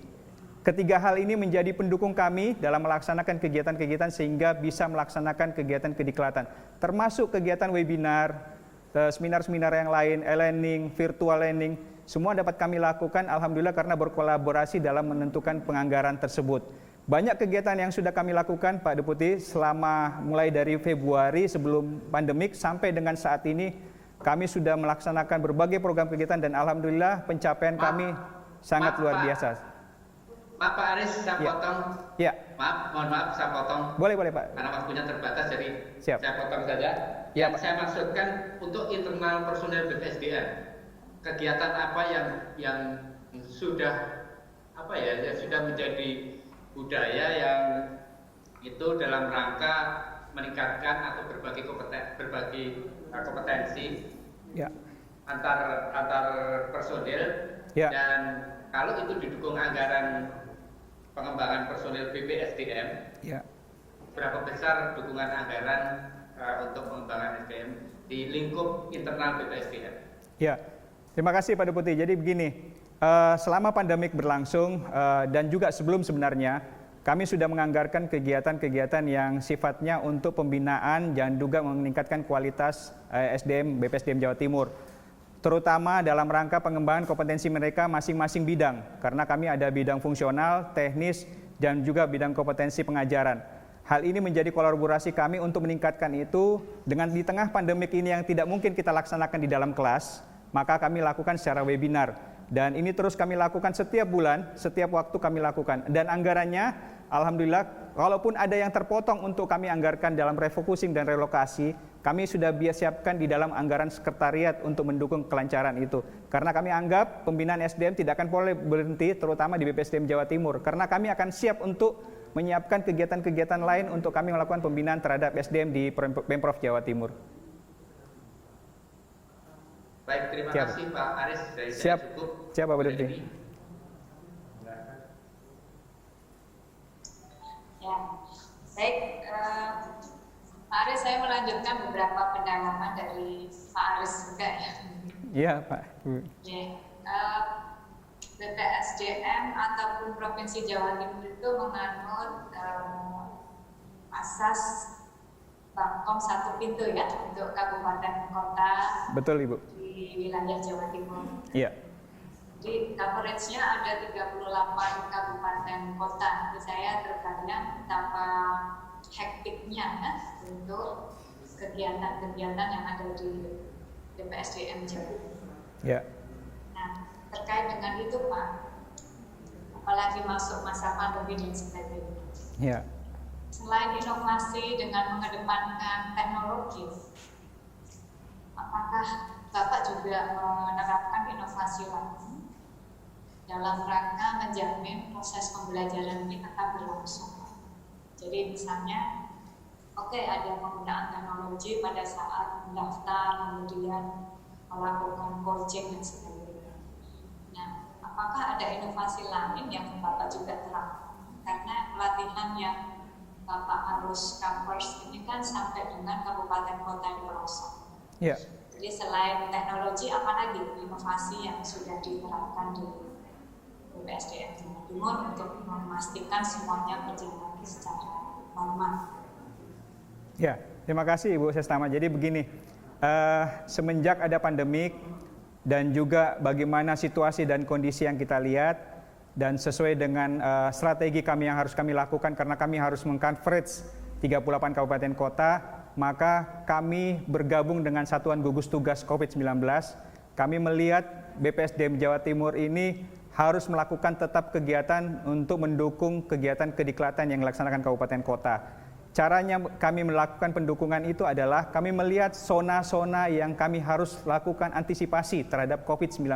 Ketiga hal ini menjadi pendukung kami dalam melaksanakan kegiatan-kegiatan sehingga bisa melaksanakan kegiatan kediklatan, termasuk kegiatan webinar, seminar-seminar yang lain, e-learning, virtual learning, semua dapat kami lakukan alhamdulillah karena berkolaborasi dalam menentukan penganggaran tersebut. Banyak kegiatan yang sudah kami lakukan Pak Deputi selama mulai dari Februari sebelum pandemik sampai dengan saat ini, kami sudah melaksanakan berbagai program kegiatan dan alhamdulillah pencapaian kami sangat luar biasa. Maaf Pak Aris, saya potong. Ya. Mohon maaf, saya potong. Boleh Pak. Karena waktunya terbatas, jadi Siap. saya potong saja. Ya, Yang saya maksudkan untuk internal personel BPSDM, kegiatan apa yang sudah sudah menjadi budaya yang itu dalam rangka meningkatkan atau berbagi kompetensi ya, antar personil, ya. Dan kalau itu didukung anggaran pengembangan personil BPSDM, Ya. berapa besar dukungan anggaran untuk pengembangan SDM di lingkup internal BPSDM? Ya, terima kasih Pak Deputi. Jadi begini, selama pandemik berlangsung dan juga sebelum sebenarnya, kami sudah menganggarkan kegiatan-kegiatan yang sifatnya untuk pembinaan dan juga meningkatkan kualitas SDM BPSDM Jawa Timur, terutama dalam rangka pengembangan kompetensi mereka masing-masing bidang, karena kami ada bidang fungsional, teknis, dan juga bidang kompetensi pengajaran. Hal ini menjadi kolaborasi kami untuk meningkatkan itu dengan di tengah pandemik ini yang tidak mungkin kita laksanakan di dalam kelas, maka kami lakukan secara webinar. Dan ini terus kami lakukan setiap bulan, setiap waktu kami lakukan. Dan anggarannya, alhamdulillah, walaupun ada yang terpotong untuk kami anggarkan dalam refocusing dan relokasi, kami sudah siapkan di dalam anggaran sekretariat untuk mendukung kelancaran itu. Karena kami anggap pembinaan SDM tidak akan boleh berhenti, terutama di BPSDM Jawa Timur. Karena kami akan siap untuk menyiapkan kegiatan-kegiatan lain untuk kami melakukan pembinaan terhadap SDM di Pemprov Jawa Timur. Baik, terima kasih Pak Aris. Dari Siap. saya cukup. Siap Pak Deputi. Ya, baik. Pak Aris, saya melanjutkan beberapa pendalaman dari Pak Aris juga ya. Iya Pak. Ya, BPSDM ataupun Provinsi Jawa Timur itu menganut asas Bangkom satu pintu ya untuk kabupaten kota. Betul Ibu. Di wilayah Jawa Timur. Iya. Jadi coverage-nya ada 38 kabupaten kota. Jadi saya terbayang betapa hektiknya ya, untuk kegiatan-kegiatan yang ada di BPSDM Jawa Timur. Iya. Nah, terkait dengan itu Pak, apalagi masuk masa pandemi dan sebagainya. Iya. Selain inovasi dengan mengedepankan teknologi, apakah Bapak juga menerapkan inovasi lain dalam rangka menjamin proses pembelajaran ini tetap berlangsung? Jadi misalnya Oke, ada penggunaan teknologi pada saat mendaftar, kemudian melakukan coaching dan sebagainya. Nah, apakah ada inovasi lain yang Bapak juga terapkan? Karena pelatihan yang Bapak harus covers ini kan sampai dengan kabupaten kota di pelosok. Ya. Jadi selain teknologi, apa lagi inovasi yang sudah diterapkan di BPSDM Jawa Timur untuk memastikan semuanya berjalan secara normal? Ya, terima kasih Ibu Sestama. Jadi begini, semenjak ada pandemik dan juga bagaimana situasi dan kondisi yang kita lihat dan sesuai dengan strategi kami yang harus kami lakukan karena kami harus meng-coverage 38 kabupaten kota, maka kami bergabung dengan Satuan Gugus Tugas COVID-19. Kami melihat BPSDM Jawa Timur ini harus melakukan tetap kegiatan untuk mendukung kegiatan kediklatan yang dilaksanakan kabupaten kota. Caranya kami melakukan pendukungan itu adalah kami melihat zona-zona yang kami harus lakukan antisipasi terhadap COVID-19.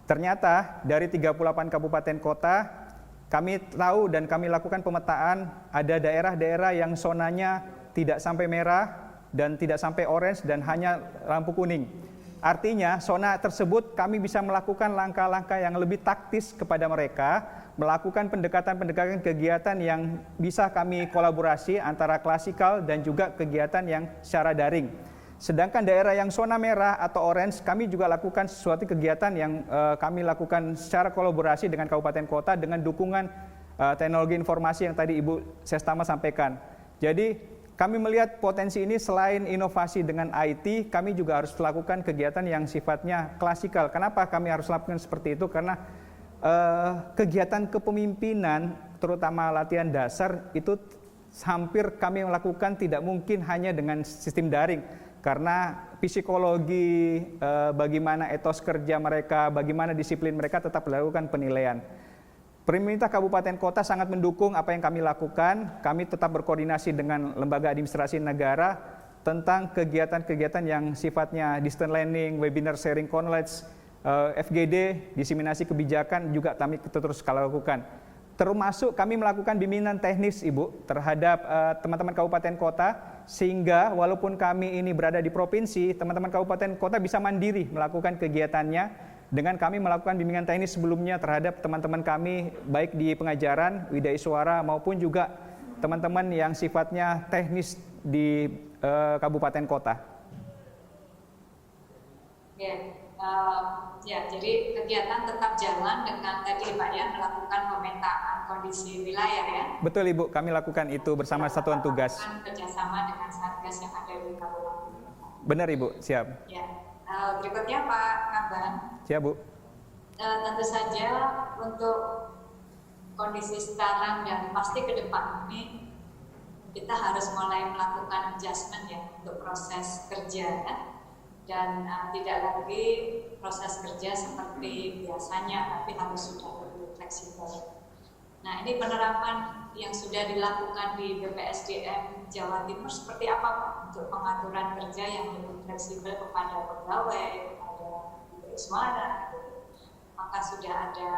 Ternyata dari 38 kabupaten kota, kami tahu dan kami lakukan pemetaan ada daerah-daerah yang zonanya tidak sampai merah dan tidak sampai orange dan hanya lampu kuning. Artinya zona tersebut kami bisa melakukan langkah-langkah yang lebih taktis kepada mereka, melakukan pendekatan-pendekatan kegiatan yang bisa kami kolaborasi antara klasikal dan juga kegiatan yang secara daring. Sedangkan daerah yang zona merah atau orange, kami juga lakukan sesuatu kegiatan yang kami lakukan secara kolaborasi dengan kabupaten kota dengan dukungan teknologi informasi yang tadi Ibu Sestama sampaikan. Jadi kami melihat potensi ini selain inovasi dengan IT, kami juga harus melakukan kegiatan yang sifatnya klasikal. Kenapa kami harus lakukan seperti itu? Karena kegiatan kepemimpinan, terutama latihan dasar, itu hampir kami melakukan tidak mungkin hanya dengan sistem daring. Karena psikologi, bagaimana etos kerja mereka, bagaimana disiplin mereka tetap dilakukan penilaian. Pemerintah Kabupaten Kota sangat mendukung apa yang kami lakukan. Kami tetap berkoordinasi dengan lembaga administrasi negara tentang kegiatan-kegiatan yang sifatnya distance learning, webinar sharing knowledge, FGD, diseminasi kebijakan juga kami terus lakukan. Termasuk kami melakukan bimbingan teknis Ibu terhadap teman-teman kabupaten kota sehingga walaupun kami ini berada di provinsi, teman-teman kabupaten kota bisa mandiri melakukan kegiatannya dengan kami melakukan bimbingan teknis sebelumnya terhadap teman-teman kami baik di pengajaran, Widya Iswara maupun juga teman-teman yang sifatnya teknis di kabupaten kota. Ya, jadi kegiatan tetap jalan dengan tadi Pak ya melakukan pemetaan kondisi wilayah ya. Betul Ibu, kami lakukan itu bersama satuan tugas. Kerjasama dengan satgas yang ada di kabupaten. Benar Ibu, siap. Ya, berikutnya Pak Kaban. Siap Bu. Tentu saja untuk kondisi sekarang dan pasti ke depan ini kita harus mulai melakukan adjustment ya untuk proses kerja ya. Dan tidak lagi proses kerja seperti biasanya, tapi harus sudah lebih fleksibel. Nah, ini penerapan yang sudah dilakukan di BPSDM Jawa Timur seperti apa Pak untuk pengaturan kerja yang lebih fleksibel kepada pegawai, kepada Iswara, maka sudah ada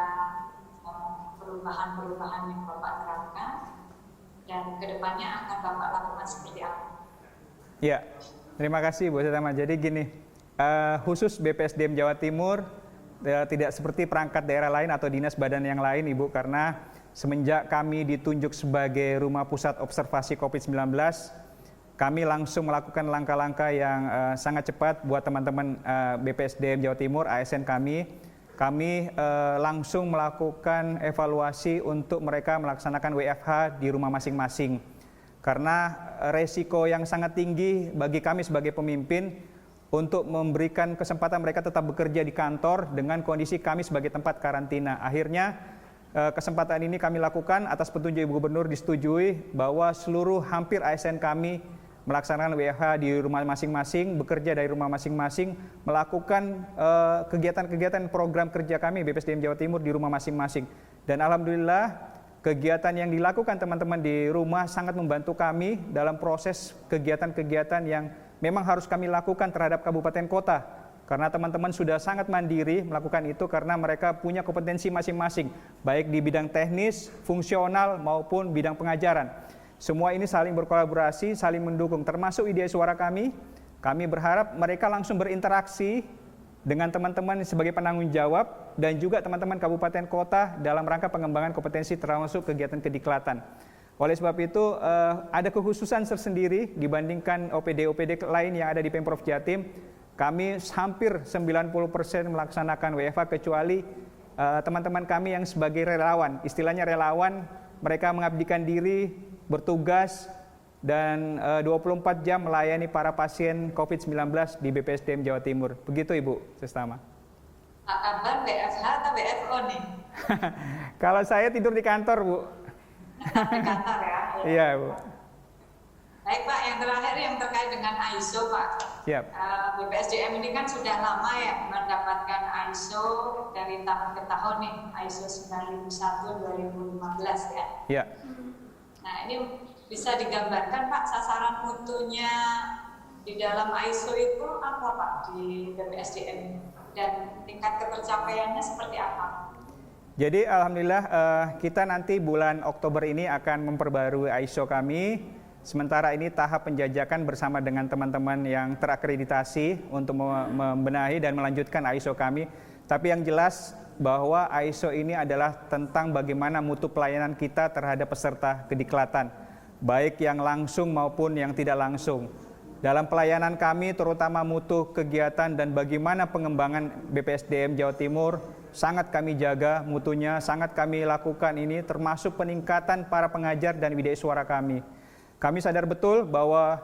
perubahan-perubahan yang Bapak terapkan dan kedepannya akan Bapak lakukan seperti apa? Ya. Terima kasih Bu Sestama. Jadi gini, khusus BPSDM Jawa Timur tidak seperti perangkat daerah lain atau dinas badan yang lain Ibu, karena semenjak kami ditunjuk sebagai Rumah Pusat Observasi COVID-19, kami langsung melakukan langkah-langkah yang sangat cepat buat teman-teman BPSDM Jawa Timur, ASN kami. Kami langsung melakukan evaluasi untuk mereka melaksanakan WFH di rumah masing-masing. Karena resiko yang sangat tinggi bagi kami sebagai pemimpin untuk memberikan kesempatan mereka tetap bekerja di kantor dengan kondisi kami sebagai tempat karantina. Akhirnya kesempatan ini kami lakukan atas petunjuk Ibu Gubernur, disetujui bahwa seluruh hampir ASN kami melaksanakan WFH di rumah masing-masing, bekerja dari rumah masing-masing, melakukan kegiatan-kegiatan program kerja kami BPSDM Jawa Timur di rumah masing-masing. Dan alhamdulillah kegiatan yang dilakukan teman-teman di rumah sangat membantu kami dalam proses kegiatan-kegiatan yang memang harus kami lakukan terhadap kabupaten kota. Karena teman-teman sudah sangat mandiri melakukan itu karena mereka punya kompetensi masing-masing, baik di bidang teknis, fungsional maupun bidang pengajaran. Semua ini saling berkolaborasi, saling mendukung, termasuk ide suara kami. Kami berharap mereka langsung berinteraksi dengan teman-teman sebagai penanggung jawab dan juga teman-teman kabupaten kota dalam rangka pengembangan kompetensi termasuk kegiatan kediklatan. Oleh sebab itu ada kekhususan tersendiri dibandingkan OPD-OPD lain yang ada di Pemprov Jatim. Kami hampir 90% melaksanakan WFH kecuali teman-teman kami yang sebagai relawan. Istilahnya relawan, mereka mengabdikan diri, bertugas, dan 24 jam melayani para pasien COVID-19 di BPSDM Jawa Timur. Begitu Ibu Sestama. Pak Kaban WFH atau WFO nih? Kalau saya tidur di kantor, Bu. Di kantor ya? Iya, Bu. Baik Pak, yang terakhir yang terkait dengan ISO Pak. Siap. BPSDM ini kan sudah lama ya mendapatkan ISO dari tahun ke tahun nih, ISO 9001-2015 ya. Iya. Nah ini bisa digambarkan Pak sasaran mutunya di dalam ISO itu apa Pak di BPSDM dan tingkat ketercapaiannya seperti apa? Jadi alhamdulillah kita nanti bulan Oktober ini akan memperbarui ISO kami. Sementara ini tahap penjajakan bersama dengan teman-teman yang terakreditasi untuk membenahi dan melanjutkan ISO kami. Tapi yang jelas bahwa ISO ini adalah tentang bagaimana mutu pelayanan kita terhadap peserta kediklatan, baik yang langsung maupun yang tidak langsung. Dalam pelayanan kami terutama mutu kegiatan dan bagaimana pengembangan BPSDM Jawa Timur sangat kami jaga mutunya, sangat kami lakukan ini termasuk peningkatan para pengajar dan WD suara kami. Kami sadar betul bahwa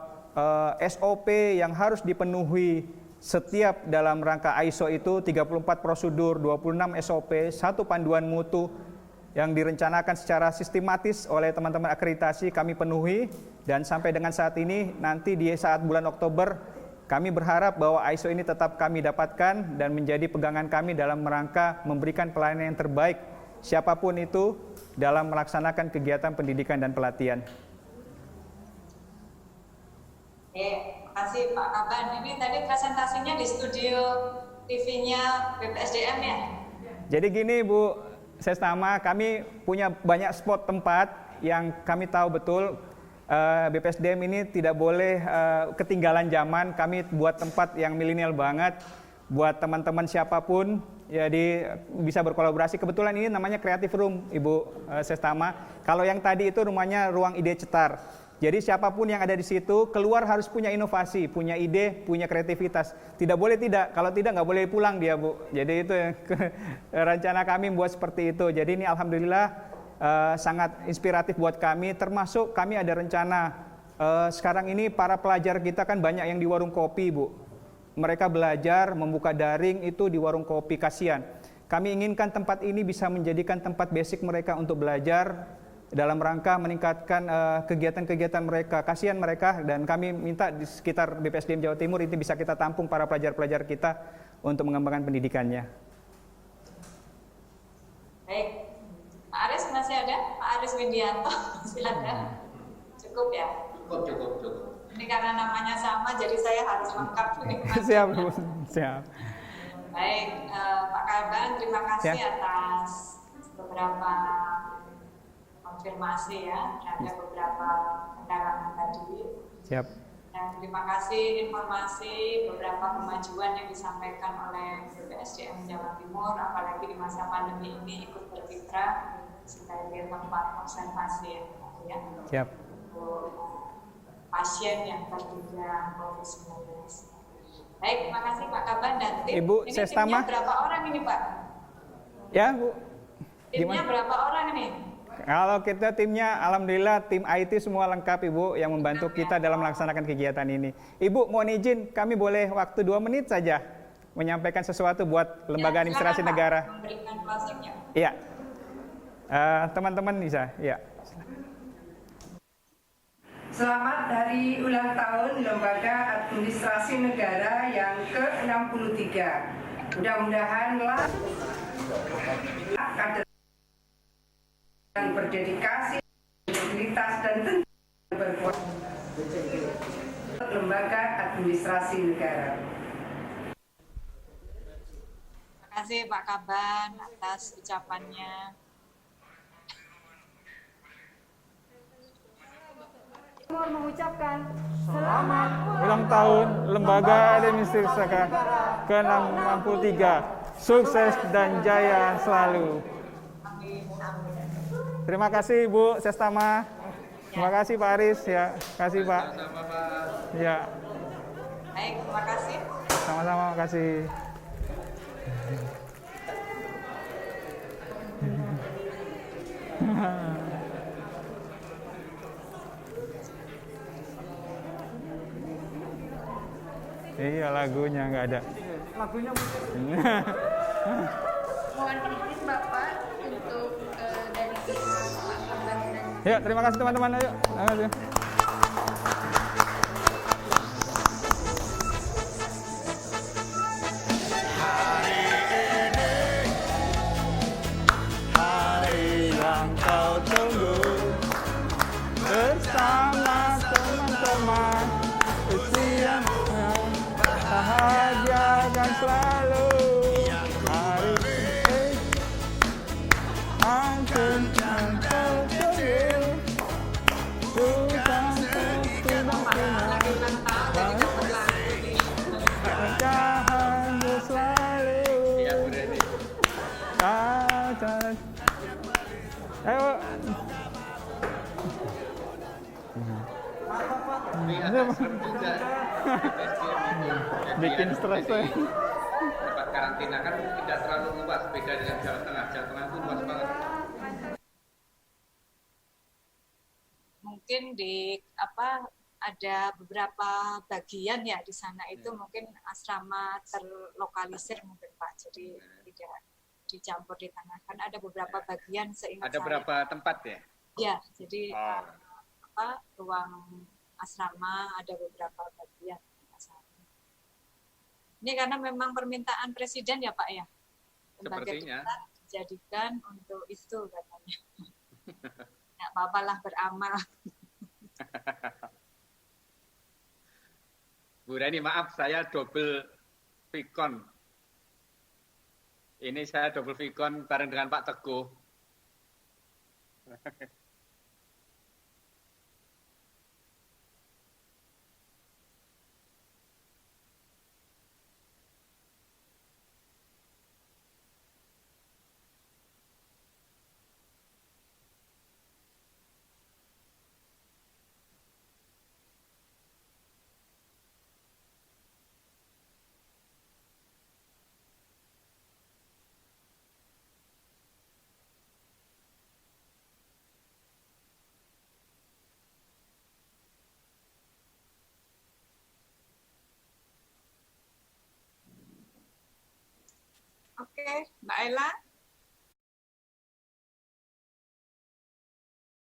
SOP yang harus dipenuhi setiap dalam rangka ISO itu 34 prosedur, 26 SOP, 1 panduan mutu yang direncanakan secara sistematis oleh teman-teman akreditasi kami penuhi, dan sampai dengan saat ini nanti di saat bulan Oktober kami berharap bahwa ISO ini tetap kami dapatkan dan menjadi pegangan kami dalam rangka memberikan pelayanan yang terbaik siapapun itu dalam melaksanakan kegiatan pendidikan dan pelatihan. Makasih Pak Kaban. Ini tadi presentasinya di studio TV-nya BPSDM ya? Jadi gini Bu Sestama, kami punya banyak spot tempat yang kami tahu betul BPSDM ini tidak boleh ketinggalan zaman. Kami buat tempat yang milenial banget, buat teman-teman siapapun, jadi bisa berkolaborasi. Kebetulan ini namanya Creative Room, Ibu Sestama. Kalau yang tadi itu rumahnya Ruang Ide Cetar. Jadi siapapun yang ada di situ keluar harus punya inovasi, punya ide, punya kreativitas. Tidak boleh tidak, kalau tidak nggak boleh pulang dia Bu. Jadi itu rencana kami buat seperti itu. Jadi ini alhamdulillah sangat inspiratif buat kami. Termasuk kami ada rencana sekarang ini para pelajar kita kan banyak yang di warung kopi Bu. Mereka belajar membuka daring itu di warung kopi, kasihan. Kami inginkan tempat ini bisa menjadikan tempat basic mereka untuk belajar dalam rangka meningkatkan kegiatan-kegiatan mereka. Kasihan mereka, dan kami minta di sekitar BPSDM Jawa Timur ini bisa kita tampung para pelajar-pelajar kita untuk mengembangkan pendidikannya. Baik, Pak Aris masih ada? Pak Aris Windianto masih ada? Cukup ya? Cukup. Ini karena namanya sama, jadi saya harus lengkap. Siap Bu, siap. Baik, Pak Kaban, terima kasih atas beberapa konfirmasi ya terhadap beberapa penerangan tadi. Siap. Dan terima kasih informasi beberapa kemajuan yang disampaikan oleh BPSDM Jawa Timur, apalagi di masa pandemi ini ikut berkiprah sebagai tempat observasi ya. Siap. Untuk pasien yang terduga COVID-19. Baik, terima kasih Pak Kaban dan tim. Ibu ini Sestama. timnya berapa orang ini Pak? Ya Bu. Timnya berapa orang ini? Kalau kita timnya, alhamdulillah tim IT semua lengkap Ibu yang membantu kita dalam melaksanakan kegiatan ini. Ibu mohon izin, kami boleh waktu 2 menit saja menyampaikan sesuatu buat Lembaga Administrasi Negara. Memberikan closingnya. Iya, teman-teman bisa. Iya. Selamat hari ulang tahun Lembaga Administrasi Negara yang ke-63. Mudah-mudahanlah kader yang berdedikasi, integritas dan tentu berkuasa Lembaga Administrasi Negara. Terima kasih Pak Kaban atas ucapannya. mengucapkan ulang tahun Lembaga Administrasi ke-63. Sukses dan jaya selalu. Terima kasih Bu Sestama. Terima kasih Pak Aris ya. Terima kasih Pak. Sama-sama Pak. Ya, Baik, terima kasih. sama-sama makasih. Iya lagunya nggak ada. Lagunya Mohon izin Bapak untuk dari pihak Pak Kabar dan Ya, terima kasih teman-teman. Ayo. Terima kasih. Hari yang kau tunggu bersama teman-teman usia bahagiakan selalu hari ini akan kau tunggu bukan pernikahanmu selalu. Iya, Bu Reni. Ayo. Ini agak serem juga. SDM itu. Bikin Jadi, stres saya. tempat karantina kan tidak terlalu luas, beda dengan Jawa Tengah. Jawa Tengah itu luas banget. Mungkin di ada beberapa bagian ya di sana itu mungkin asrama terlokalisir mungkin Pak. Jadi tidak dicampur di tanah. Kan ada beberapa bagian seingat Ada saya. berapa tempat ya? Ya, jadi Oh. ruang asrama ada beberapa bagian asrama. Ini karena memang permintaan presiden ya Pak ya. Lembaga Sepertinya. kita dijadikan untuk itu katanya. Nggak apa-apa lah beramal. Bu Reni, maaf saya double Vicon. Ini saya double Vicon bareng dengan Pak Teguh. Oke, Mbak Ella.